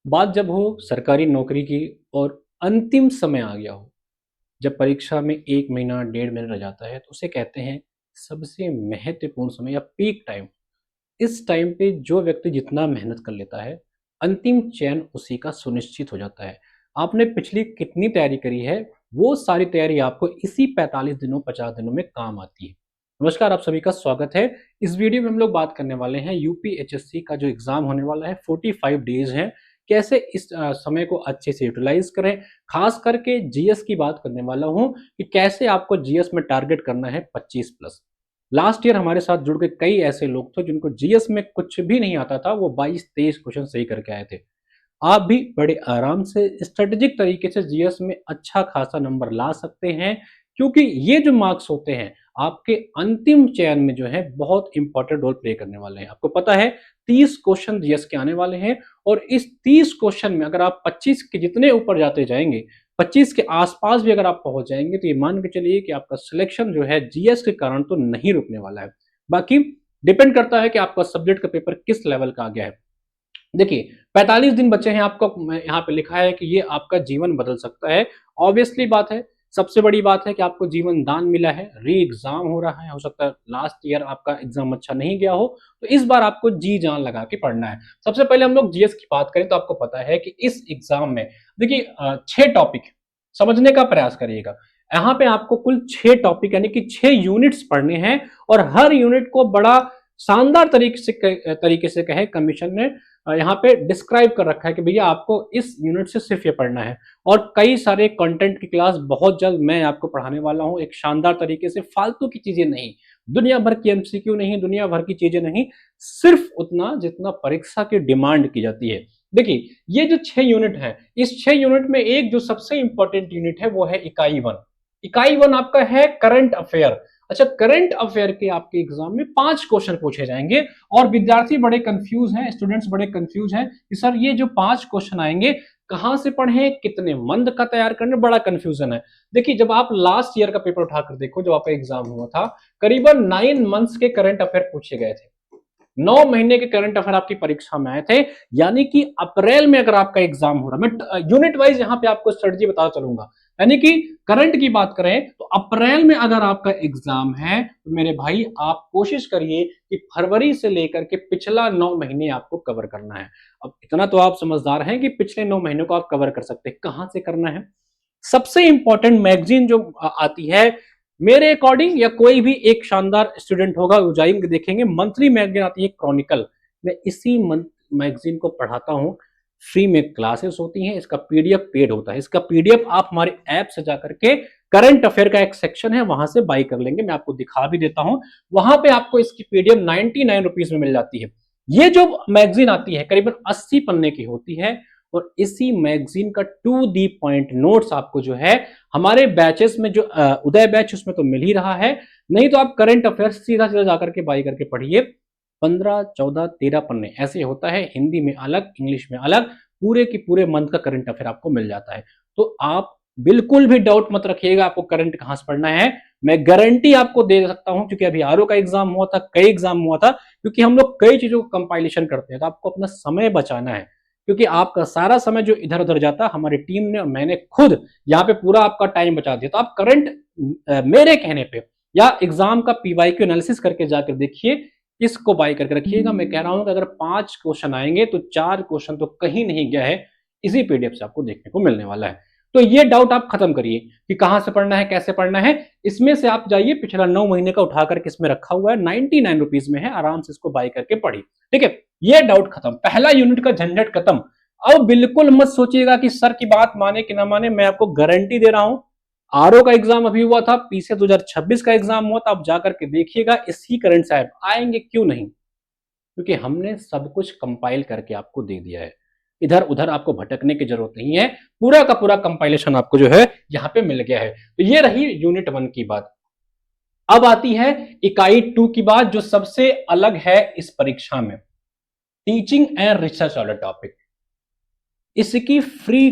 बात जब हो सरकारी नौकरी की और अंतिम समय आ गया हो, जब परीक्षा में 1 महीना, डेढ़ महीना रह जाता है, तो उसे कहते हैं सबसे महत्वपूर्ण समय या पीक टाइम। इस टाइम पे जो व्यक्ति जितना मेहनत कर लेता है, अंतिम चयन उसी का सुनिश्चित हो जाता है। आपने पिछली कितनी तैयारी करी है, वो सारी तैयारी आपको इसी 45 दिनों, 50 दिनों में काम आती है। नमस्कार, आप सभी का स्वागत है। इस वीडियो में हम लोग बात करने वाले हैं यूपीएचएससी का जो एग्ज़ाम होने वाला है, 45 डेज़ हैं, कैसे इस समय को अच्छे से यूटिलाइज़ करें। ख़ास करके जीएस की बात करने वाला हूँ कि कैसे आपको जीएस में टारगेट करना है 25 प्लस। लास्ट ईयर हमारे साथ जुड़ के कई ऐसे लोग थे जिनको जीएस में कुछ भी नहीं आता था, वो 22-23 क्वेश्चन सही करके आए थे। आप भी बड़े आराम से स्ट्रेटेजिक तरीके से जीएस में अच्छा खासा नंबर ला सकते हैं, क्योंकि ये जो मार्क्स होते हैं आपके अंतिम चयन में जो है बहुत इंपॉर्टेंट रोल प्ले करने वाले हैं। आपको पता है 30 क्वेश्चन जीएस के आने वाले हैं और इस 30 क्वेश्चन में अगर आप 25 के जितने ऊपर जाते जाएंगे, 25 के आसपास भी अगर आप पहुंच जाएंगे, तो ये मान के चलिए कि आपका सिलेक्शन जो है जीएस के कारण तो नहीं रुकने वाला है। बाकी डिपेंड करता है कि आपका सब्जेक्ट का पेपर किस लेवल का आ गया है। देखिए 45 दिन बचे हैं, आपको यहाँ पे लिखा है कि ये आपका जीवन बदल सकता है। ऑब्वियसली बात है, सबसे बड़ी बात है कि आपको जीवन दान मिला है, री एग्जाम हो रहा है, हो सकता है लास्ट ईयर आपका एग्जाम अच्छा नहीं गया हो, तो इस बार आपको जी जान लगा के पढ़ना है। सबसे पहले हम लोग जीएस की बात करें तो आपको पता है कि इस एग्जाम में देखिए 6 टॉपिक समझने का प्रयास करिएगा। यहाँ पे आपको कुल 6 टॉपिक यानी कि 6 यूनिट्स पढ़ने हैं और हर यूनिट को बड़ा शानदार तरीके से कहे कमीशन ने यहाँ पे डिस्क्राइब कर रखा है कि भैया आपको इस यूनिट से सिर्फ ये पढ़ना है। और कई सारे कंटेंट की क्लास बहुत जल्द मैं आपको पढ़ाने वाला हूँ एक शानदार तरीके से, फालतू की चीजें नहीं, दुनिया भर की एमसीक्यू नहीं, दुनिया भर की चीजें नहीं, सिर्फ उतना जितना परीक्षा की डिमांड की जाती है। देखिए ये जो 6 यूनिट है, इस 6 यूनिट में एक जो सबसे इंपॉर्टेंट यूनिट है वो है इकाई 1। इकाई 1 आपका है करंट अफेयर। अच्छा, करंट अफेयर के आपके एग्जाम में 5 क्वेश्चन पूछे जाएंगे और विद्यार्थी बड़े कंफ्यूज हैं, स्टूडेंट्स बड़े कंफ्यूज हैं कि सर ये जो 5 क्वेश्चन आएंगे कहां से पढ़ें, कितने मंथ का तैयार करने, बड़ा कंफ्यूजन है। देखिए जब आप लास्ट ईयर का पेपर उठाकर देखो, जब आपका एग्जाम हुआ था, करीबन 9 मंथ्स के करंट अफेयर पूछे गए थे। 9 महीने के करंट अफेयर आपकी परीक्षा में आए थे, यानी कि अप्रैल में अगर आपका एग्जाम हो रहा, मैं यूनिट वाइज यहां पे आपको स्ट्रेटजी बता चलूंगा। यानी कि करंट की बात करें तो अप्रैल में अगर आपका एग्जाम है तो मेरे भाई आप कोशिश करिए कि फरवरी से लेकर के पिछला 9 महीने आपको कवर करना है। अब इतना तो आप समझदार हैं कि पिछले 9 महीनों को आप कवर कर सकते हैं। कहां से करना है? सबसे इंपॉर्टेंट मैगजीन जो आती है मेरे अकॉर्डिंग, या कोई भी एक शानदार स्टूडेंट होगा वो जाएंगे देखेंगे, मंथली मैगजीन आती है क्रॉनिकल। मैं इसी मैगजीन को पढ़ाता हूँ, फ्री में क्लासेस होती हैं, इसका पीडीएफ पेड होता है। इसका पीडीएफ आप हमारे ऐप से जाकर के करंट अफेयर का एक सेक्शन है वहां से बाई कर लेंगे, मैं आपको दिखा भी देता हूं। वहां पे आपको इसकी पीडीएफ 99 रुपीज में मिल जाती है। ये जो मैगजीन आती है करीबन 80 पन्ने की होती है और इसी मैगजीन का टू दी पॉइंट नोट्स आपको जो है हमारे बैचेस में, जो उदय बैच उसमें तो मिल ही रहा है, नहीं तो आप करंट अफेयर सीधा सीधा जाकर के बाई करके पढ़िए। 15, 14, 13 पन्ने ऐसे होता है, हिंदी में अलग, इंग्लिश में अलग, पूरे की पूरे मंथ का करंट अफेयर आपको मिल जाता है। तो आप बिल्कुल भी डाउट मत रखिएगा आपको करंट कहां से पढ़ना है। मैं गारंटी आपको दे सकता हूं, क्योंकि अभी आरओ का एग्जाम हुआ था, कई एग्जाम हुआ था, क्योंकि हम लोग कई चीजों को कंपाइलेशन करते हैं, तो आपको अपना समय बचाना है, क्योंकि आपका सारा समय जो इधर उधर जाता, हमारी टीम ने और मैंने खुद यहाँ पे पूरा आपका टाइम बचा दिया। तो आप करंट मेरे कहने पे या एग्जाम का पीवाईक्यू एनालिसिस करके जाकर देखिए, इसको बाय करके रखिएगा। मैं कह रहा हूं कि अगर 5 क्वेश्चन आएंगे तो 4 क्वेश्चन तो कहीं नहीं गया है, इसी पीडीएफ से आपको देखने को मिलने वाला है। तो ये डाउट आप खत्म करिए कि कहां से पढ़ना है, कैसे पढ़ना है। इसमें से आप जाइए, पिछला 9 महीने का उठा करके इसमें रखा हुआ है, 99 रुपीज में है, आराम से इसको बाय करके पढ़िए। ठीक है, ये डाउट खत्म, पहला यूनिट का झंझट खत्म। अब बिल्कुल मत सोचिएगा कि सर की बात माने कि ना माने, मैं आपको गारंटी दे रहा हूं। आरओ का एग्जाम अभी हुआ था, पीछे 2026 का एग्जाम हुआ था, आप जाकर के देखिएगा, इसी करंट से आएंगे क्यों नहीं, क्योंकि हमने सब कुछ कंपाइल करके आपको दे दिया है। इधर उधर आपको भटकने की जरूरत नहीं है, पूरा का पूरा कंपाइलेशन आपको जो है यहाँ पे मिल गया है। तो ये रही यूनिट 1 की बात। अब आती है इकाई 2 की बात, जो सबसे अलग है इस परीक्षा में, टीचिंग एंड रिसर्च वाला टॉपिक। इसकी फ्री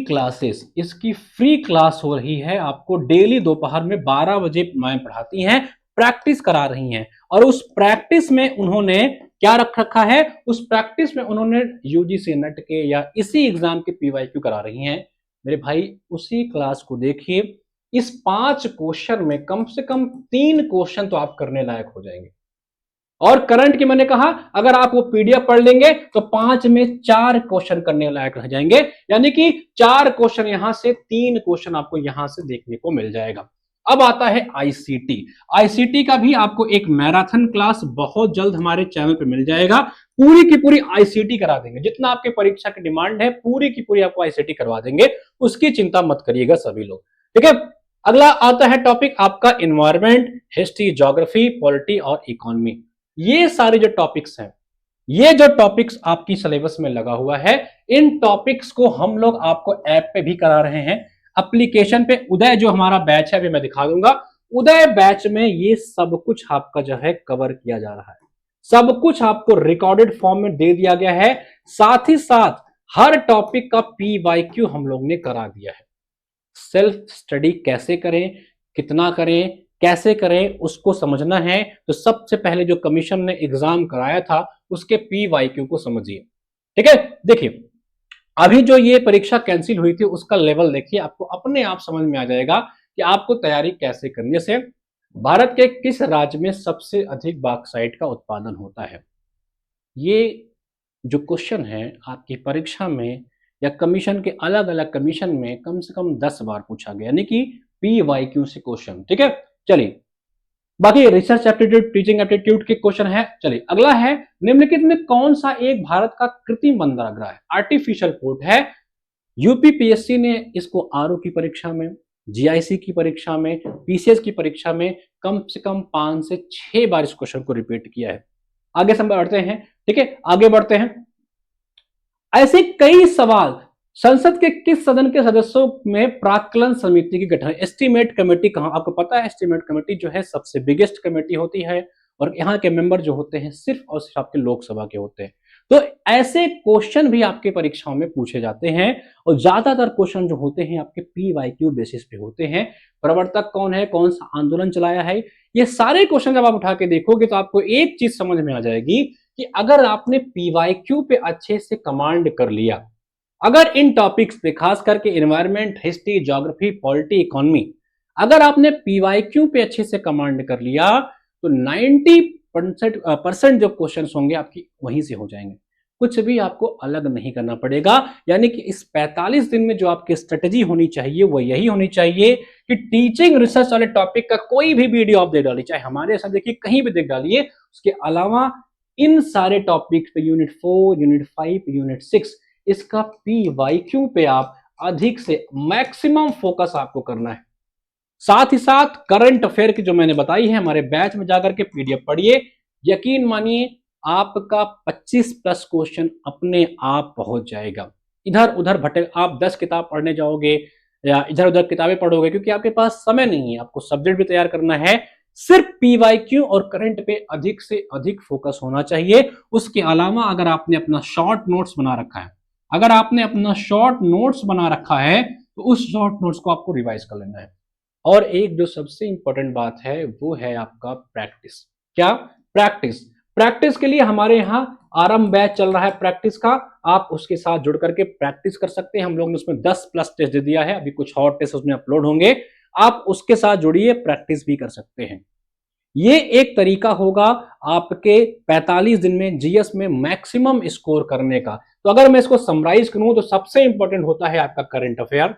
क्लास हो रही है, आपको डेली दोपहर में 12 बजे मैम पढ़ाती हैं, प्रैक्टिस करा रही हैं, और उस प्रैक्टिस में उन्होंने क्या रख रखा है, उस प्रैक्टिस में उन्होंने यूजीसी नेट के या इसी एग्जाम के पीवाईक्यू करा रही हैं। मेरे भाई उसी क्लास को देखिए, इस 5 क्वेश्चन में कम से कम 3 क्वेश्चन तो आप करने लायक हो जाएंगे। और करंट की मैंने कहा अगर आप वो पीडीएफ पढ़ लेंगे तो 5 में 4 क्वेश्चन करने लायक रह जाएंगे, यानी कि 4 क्वेश्चन यहां से, 3 क्वेश्चन आपको यहां से देखने को मिल जाएगा। अब आता है आईसीटी। आईसीटी का भी आपको एक मैराथन क्लास बहुत जल्द हमारे चैनल पे मिल जाएगा। पूरी की पूरी आईसीटी करा देंगे, जितना आपके परीक्षा की डिमांड है पूरी की पूरी आपको आईसीटी करवा देंगे, उसकी चिंता मत करिएगा सभी लोग, ठीक है। अगला आता है टॉपिक आपका इन्वायरमेंट, हिस्ट्री, ज्योग्राफी, पॉलिटी और इकोनॉमी। ये सारे जो टॉपिक्स हैं, ये जो टॉपिक्स आपकी सिलेबस में लगा हुआ है, इन टॉपिक्स को हम लोग आपको ऐप पे भी करा रहे हैं, एप्लीकेशन पे। उदय जो हमारा बैच है अभी मैं दिखा दूंगा, उदय बैच में ये सब कुछ आपका जो है कवर किया जा रहा है, सब कुछ आपको रिकॉर्डेड फॉर्म में दे दिया गया है। साथ ही साथ हर टॉपिक का पीवाईक्यू हम लोग ने करा दिया है। सेल्फ स्टडी कैसे करें, कितना करें, कैसे करें, उसको समझना है तो सबसे पहले जो कमीशन ने एग्जाम कराया था उसके पीवाईक्यू को समझिए, ठीक है। देखिए अभी जो ये परीक्षा कैंसिल हुई थी उसका लेवल देखिए, आपको अपने आप समझ में आ जाएगा कि आपको तैयारी कैसे करनी है। जैसे भारत के किस राज्य में सबसे अधिक बॉक्साइट का उत्पादन होता है, ये जो क्वेश्चन है आपकी परीक्षा में या कमीशन के अलग अलग कमीशन में कम से कम 10 बार पूछा गया, यानी कि पीवाईक्यू से क्वेश्चन, ठीक है। चलिए बाकी रिसर्च एप्टीट्यूड, टीचिंग एप्टीट्यूड के क्वेश्चन है। चलिए अगला है, निम्नलिखित में कौन सा एक भारत का कृत्रिम बंदरगाह है, आर्टिफिशियल पोर्ट है। यूपीपीएससी ने इसको आरओ की परीक्षा में, जीआईसी की परीक्षा में, पीसीएस की परीक्षा में कम से कम 5 से 6 बार इस क्वेश्चन को रिपीट किया है। आगे बढ़ते हैं, ठीक है, आगे बढ़ते हैं। ऐसे कई सवाल, संसद के किस सदन के सदस्यों में प्राक्कलन समिति की गठन, एस्टीमेट कमेटी कहां, आपको पता है एस्टीमेट कमेटी जो है सबसे बिगेस्ट कमेटी होती है और यहाँ के मेंबर जो होते हैं सिर्फ और सिर्फ आपके लोकसभा के होते हैं। तो ऐसे क्वेश्चन भी आपके परीक्षाओं में पूछे जाते हैं और ज्यादातर क्वेश्चन जो होते हैं आपके पीवाईक्यू बेसिस पे होते हैं। प्रवर्तक कौन है, कौन सा आंदोलन चलाया है, ये सारे क्वेश्चन जब आप उठा के देखोगे तो आपको एक चीज समझ में आ जाएगी कि अगर आपने पीवाईक्यू पे अच्छे से कमांड कर लिया, अगर इन टॉपिक्स पे खास करके environment, history, geography, polity, economy, अगर आपने पीवाईक्यू पे अच्छे से कमांड कर लिया तो 90% जो क्वेश्चंस होंगे आपकी वहीं से हो जाएंगे, कुछ भी आपको अलग नहीं करना पड़ेगा। यानी कि इस 45 दिन में जो आपकी स्ट्रेटेजी होनी चाहिए वो यही होनी चाहिए कि टीचिंग रिसर्च वाले टॉपिक का कोई भी वीडियो आप देख डालिए, चाहे हमारे साथ देखिए कहीं भी देख डालिए, उसके अलावा इन सारे टॉपिक्स पे यूनिट 4, यूनिट 5, यूनिट 6 इसका पीवाईक्यू पे आप अधिक से मैक्सिमम फोकस आपको करना है। साथ ही साथ करंट अफेयर की जो मैंने बताई है हमारे बैच में जाकर के पीडीएफ पढ़िए, यकीन मानिए आपका 25 प्लस क्वेश्चन अपने आप पहुंच जाएगा। इधर उधर भटक, आप 10 किताब पढ़ने जाओगे या इधर उधर किताबें पढ़ोगे क्योंकि आपके पास समय नहीं है, आपको सब्जेक्ट भी तैयार करना है, सिर्फ पीवाईक्यू और करंट पे अधिक से अधिक फोकस होना चाहिए। उसके अलावा अगर आपने अपना शॉर्ट नोट्स बना रखा है, अगर आपने अपना शॉर्ट नोट्स बना रखा है तो उस शॉर्ट नोट्स को आपको रिवाइज कर लेना है। और एक जो सबसे इंपॉर्टेंट बात है वो है आपका प्रैक्टिस। क्या? प्रैक्टिस। प्रैक्टिस के लिए हमारे यहाँ आरंभ बैच चल रहा है प्रैक्टिस का, आप उसके साथ जुड़ करके प्रैक्टिस कर सकते हैं। हम लोग ने उसमें 10 प्लस टेस्ट दे दिया है, अभी कुछ और टेस्ट उसमें अपलोड होंगे, आप उसके साथ जुड़िए, प्रैक्टिस भी कर सकते हैं। ये एक तरीका होगा आपके 45 दिन में जीएस में मैक्सिमम स्कोर करने का। तो अगर मैं इसको समराइज करूं तो सबसे इंपॉर्टेंट होता है आपका करंट अफेयर,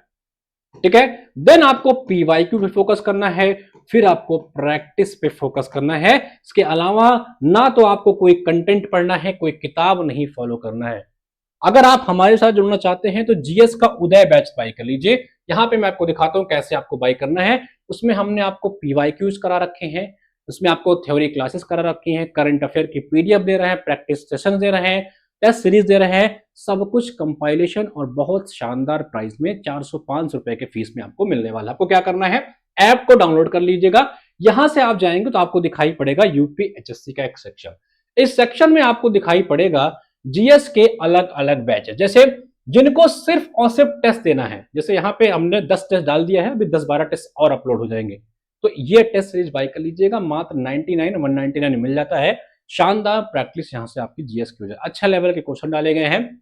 ठीक है, देन आपको पीवाईक्यू पे फोकस करना है, फिर आपको प्रैक्टिस पे फोकस करना है। इसके अलावा ना तो आपको कोई कंटेंट पढ़ना है, कोई किताब नहीं फॉलो करना है। अगर आप हमारे साथ जुड़ना चाहते हैं तो जीएस का उदय बैच बाय कर लीजिए। यहां पे मैं आपको दिखाता हूं कैसे आपको बाय करना है। उसमें हमने आपको पीवाईक्यूज करा रखे हैं, उसमें आपको थ्योरी क्लासेस करा रखी हैं, करंट अफेयर की पीडीएफ दे रहे हैं, प्रैक्टिस सेशन दे रहे हैं, टेस्ट सीरीज दे रहे हैं, सब कुछ कंपाइलेशन और बहुत शानदार प्राइस में 400-500 रुपए के फीस में आपको मिलने वाला। आपको क्या करना है, ऐप को डाउनलोड कर लीजिएगा। यहां से आप जाएंगे तो आपको दिखाई पड़ेगा यूपीएचएससी का एक सेक्शन, इस सेक्शन में आपको दिखाई पड़ेगा जीएस के अलग अलग बैच है, जैसे जिनको सिर्फ और सिर्फ टेस्ट देना है, जैसे यहाँ पे हमने 10 टेस्ट डाल दिया है, अभी 10-12 टेस्ट और अपलोड हो जाएंगे। तो ये टेस्ट सीरीज बाय कर लीजिएगा, मात्र 99 199 मिल जाता है। शानदार प्रैक्टिस यहाँ से आपकी जीएस की हो जाए, अच्छा लेवल के क्वेश्चन डाले गए हैं।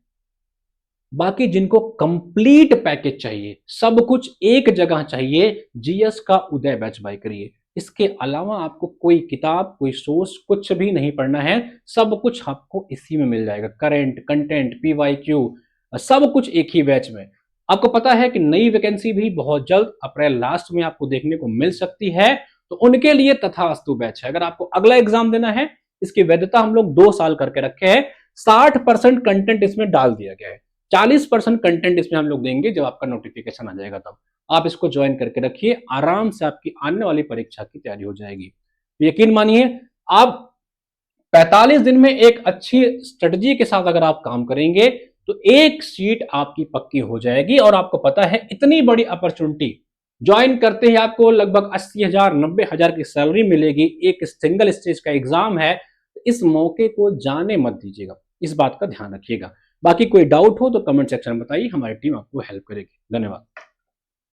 बाकी जिनको कंप्लीट पैकेज चाहिए, सब कुछ एक जगह चाहिए, जीएस का उदय बैच बाय करिए। इसके अलावा आपको कोई किताब, कोई सोर्स, कुछ भी नहीं पढ़ना है, सब कुछ आपको इसी में मिल जाएगा। करंट, कंटेंट, पीवाईक्यू, सब कुछ एक ही बैच में। आपको पता है कि नई वैकेंसी भी बहुत जल्द अप्रैल लास्ट में आपको देखने को मिल सकती है, तो उनके लिए तथास्तु बैच है। अगर आपको अगला एग्जाम देना है, इसकी वैधता हम लोग 2 साल करके रखे हैं। 60% कंटेंट इसमें डाल दिया गया है, 40% कंटेंट इसमें हम लोग देंगे जब आपका नोटिफिकेशन आ जाएगा तब। आप इसको ज्वाइन करके रखिए, आराम से आपकी आने वाली परीक्षा की तैयारी हो जाएगी। यकीन मानिए, आप 45 दिन में एक अच्छी स्ट्रेटजी के साथ अगर आप काम करेंगे तो एक सीट आपकी पक्की हो जाएगी। और आपको पता है, इतनी बड़ी अपॉर्चुनिटी, ज्वाइन करते ही आपको लगभग 80,000 90,000 की सैलरी मिलेगी, एक सिंगल स्टेज का एग्जाम है। इस मौके को जाने मत दीजिएगा, इस बात का ध्यान रखिएगा। बाकी कोई डाउट हो तो कमेंट सेक्शन में बताइए, हमारी टीम आपको हेल्प करेगी। धन्यवाद।